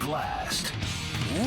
last.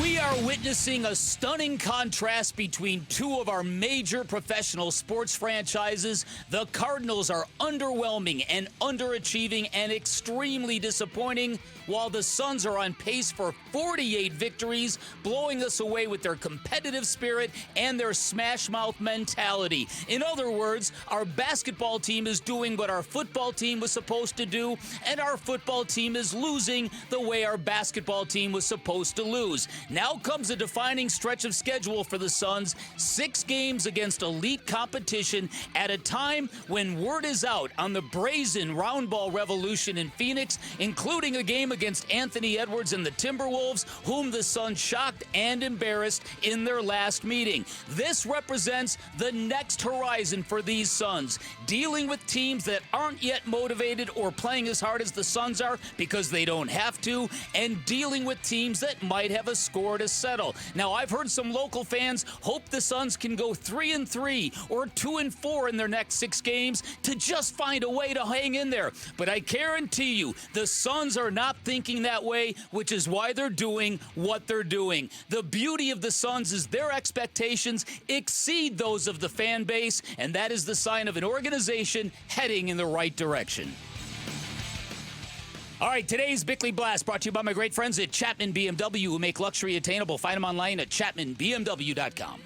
We are witnessing a stunning contrast between two of our major professional sports franchises. The Cardinals are underwhelming and underachieving and extremely disappointing, while the Suns are on pace for 48 victories, blowing us away with their competitive spirit and their smash-mouth mentality. In other words, our basketball team is doing what our football team was supposed to do, and our football team is losing the way our basketball team was supposed to lose. Now comes a defining stretch of schedule for the Suns, 6 games against elite competition at a time when word is out on the brazen round ball revolution in Phoenix, including a game against Anthony Edwards and the Timberwolves, whom the Suns shocked and embarrassed in their last meeting. This represents the next horizon for these Suns, dealing with teams that aren't yet motivated or playing as hard as the Suns are because they don't have to, and dealing with teams that might have a score to settle. Now, I've heard some local fans hope the Suns can go 3-3 or 2-4 in their next 6 games to just find a way to hang in there. But I guarantee you, the Suns are not thinking that way, which is why they're doing what they're doing. The beauty of the Suns is their expectations exceed those of the fan base, and that is the sign of an organization heading in the right direction. All right, today's Bickley Blast brought to you by my great friends at Chapman BMW, who make luxury attainable. Find them online at chapmanbmw.com.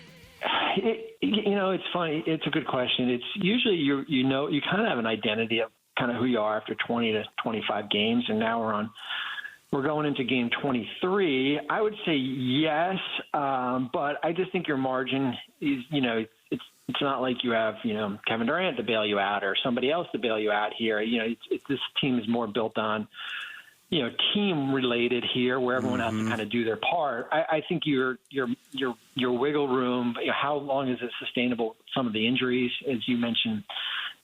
It's funny. It's a good question. It's usually you kind of have an identity of kind of who you are after 20 to 25 games, and now we're going into game 23. I would say yes, but I just think your margin is, it's not like you have, Kevin Durant to bail you out or somebody else to bail you out here. This team is more built on, team related here, where everyone has to kind of do their part. I think your wiggle room, how long is it sustainable? Some of the injuries, as you mentioned,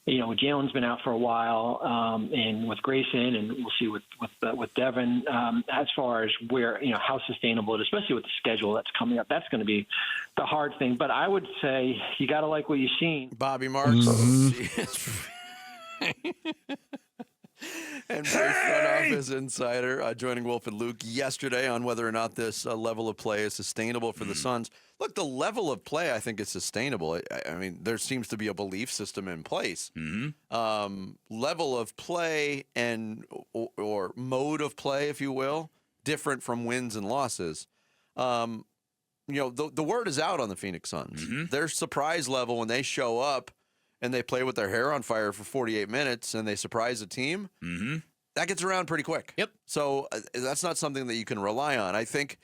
Jalen's been out for a while, and with Grayson, and we'll see with Devin, as far as where, how sustainable it is, especially with the schedule that's coming up. That's going to be the hard thing. But I would say you got to like what you've seen. Bobby Marks. And front office insider joining Wolf and Luke yesterday on whether or not this level of play is sustainable for the Suns. Look, the level of play, I think, is sustainable. I mean, there seems to be a belief system in place. Level of play and or mode of play, if you will, different from wins and losses. The word is out on the Phoenix Suns. Their surprise level when they show up and they play with their hair on fire for 48 minutes and they surprise a team, that gets around pretty quick. Yep. So that's not something that you can rely on. I think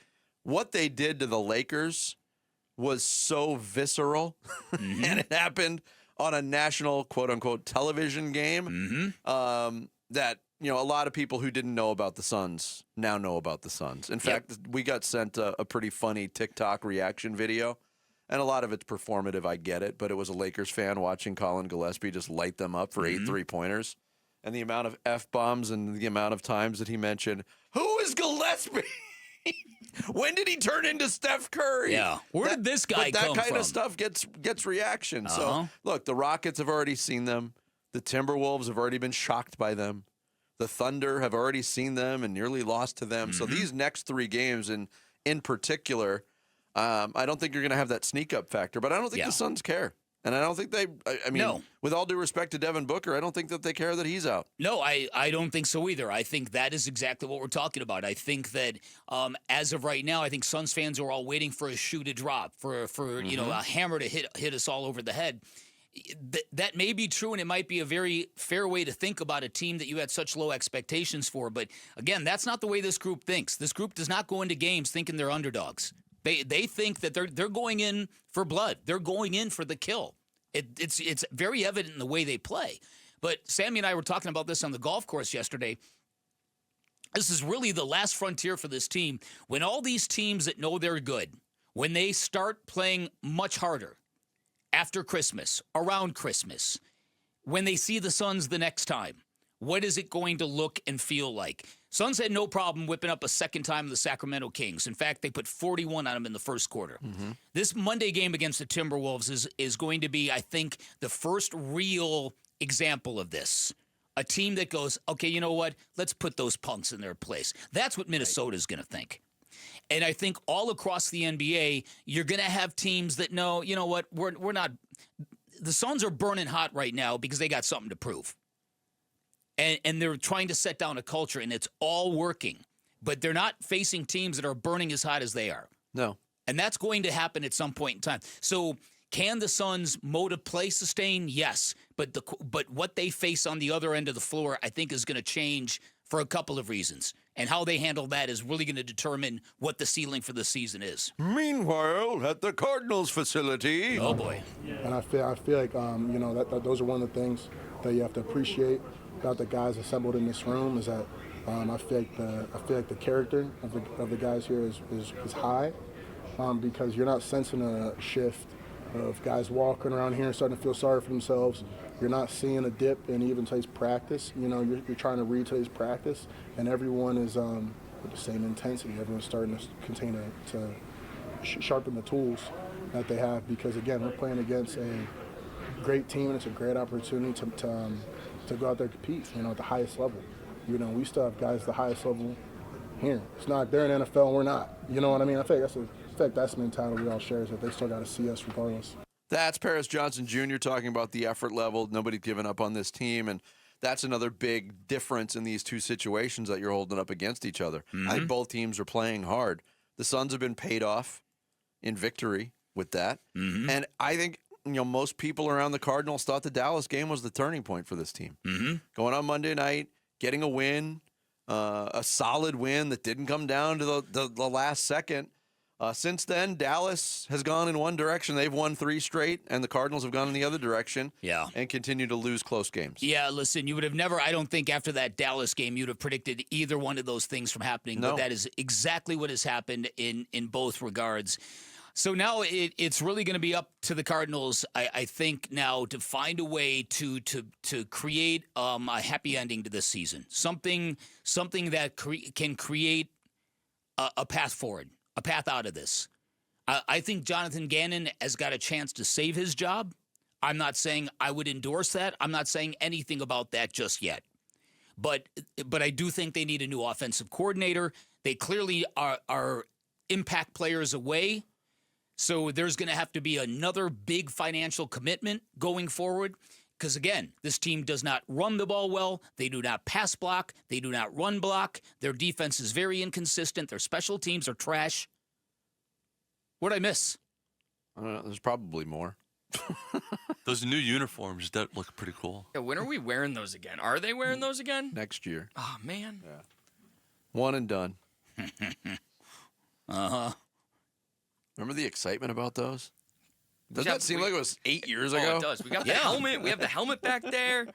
what they did to the Lakers was so visceral, and it happened on a national, quote-unquote, television game, that, a lot of people who didn't know about the Suns now know about the Suns. In fact, we got sent a pretty funny TikTok reaction video. And a lot of it's performative, I get it, but it was a Lakers fan watching Collin Gillespie just light them up for 8 3-pointers. And the amount of F-bombs and the amount of times that he mentioned, who is Gillespie? When did he turn into Steph Curry? Yeah, where did this guy come from? That kind of stuff gets reaction. So, look, the Rockets have already seen them. The Timberwolves have already been shocked by them. The Thunder have already seen them and nearly lost to them. So these next 3 games in particular, I don't think you're going to have that sneak-up factor, but I don't think the Suns care. And I don't think with all due respect to Devin Booker, I don't think that they care that he's out. No, I don't think so either. I think that is exactly what we're talking about. I think that as of right now, I think Suns fans are all waiting for a shoe to drop, for a hammer to hit us all over the head. That may be true, and it might be a very fair way to think about a team that you had such low expectations for. But, again, that's not the way this group thinks. This group does not go into games thinking they're underdogs. They think that they're going in for blood. They're going in for the kill. It's very evident in the way they play. But Sammy and I were talking about this on the golf course yesterday. This is really the last frontier for this team. When all these teams that know they're good, when they start playing much harder after Christmas, around Christmas, when they see the Suns the next time, what is it going to look and feel like? Suns had no problem whipping up a second time the Sacramento Kings. In fact, they put 41 on them in the first quarter. This Monday game against the Timberwolves is going to be, I think, the first real example of this. A team that goes, okay, you know what? Let's put those punks in their place. That's what Minnesota's going to think. And I think all across the NBA, you're going to have teams that know, you know what, we're not. The Suns are burning hot right now because they got something to prove. And they're trying to set down a culture, and it's all working. But they're not facing teams that are burning as hot as they are. No. And that's going to happen at some point in time. So can the Suns' mode of play sustain? Yes. But what they face on the other end of the floor, I think, is going to change for a couple of reasons. And how they handle that is really going to determine what the ceiling for the season is. Meanwhile, at the Cardinals facility. Oh, boy. And I feel like, that those are one of the things that you have to appreciate about the guys assembled in this room is that I feel like the character of the guys here is high because you're not sensing a shift of guys walking around here and starting to feel sorry for themselves. You're not seeing a dip in even today's practice. You're trying to read today's practice, and everyone is with the same intensity. Everyone's starting to continue to sharpen the tools that they have because, again, we're playing against a great team, and it's a great opportunity to go out there and compete, at the highest level. We still have guys at the highest level here. It's not like they're in the NFL and we're not. You know what I mean? I think that's the mentality we all share is that they still got to see us regardless. That's Paris Johnson Jr. talking about the effort level. Nobody's given up on this team, and that's another big difference in these two situations that you're holding up against each other. I think both teams are playing hard. The Suns have been paid off in victory with that, and I think most people around the Cardinals thought the Dallas game was the turning point for this team. Going on Monday night, getting a win, a solid win that didn't come down to the last second. Since then, Dallas has gone in one direction. They've won 3 straight, and the Cardinals have gone in the other direction and continue to lose close games. Yeah, listen, you would have never, I don't think after that Dallas game, you'd have predicted either one of those things from happening. No. But that is exactly what has happened in both regards. So now it's really going to be up to the Cardinals, I think, now to find a way to create a happy ending to this season. Something that can create a path forward. A path out of this. I think Jonathan Gannon has got a chance to save his job. I'm not saying I would endorse that. I'm not saying anything about that just yet. But I do think they need a new offensive coordinator. They clearly are impact players away. So there's going to have to be another big financial commitment going forward. Because, again, this team does not run the ball well. They do not pass block. They do not run block. Their defense is very inconsistent. Their special teams are trash. What'd I miss? I don't know. There's probably more. Those new uniforms, that look pretty cool. Yeah, when are we wearing those again? Are they wearing those again? Next year. Oh, man. Yeah. One and done. Uh-huh. Remember the excitement about those? Doesn't that seem like it was 8 years Oh, ago? it does. We got the helmet. We have the helmet back there.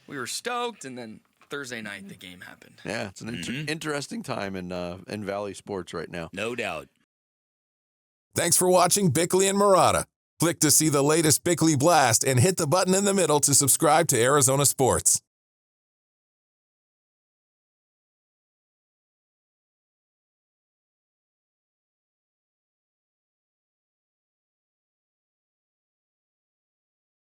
We were stoked, and then Thursday night the game happened. Yeah, it's an interesting time in Valley sports right now. No doubt. Thanks for watching Bickley and Marotta. Click to see the latest Bickley Blast and hit the button in the middle to subscribe to Arizona Sports.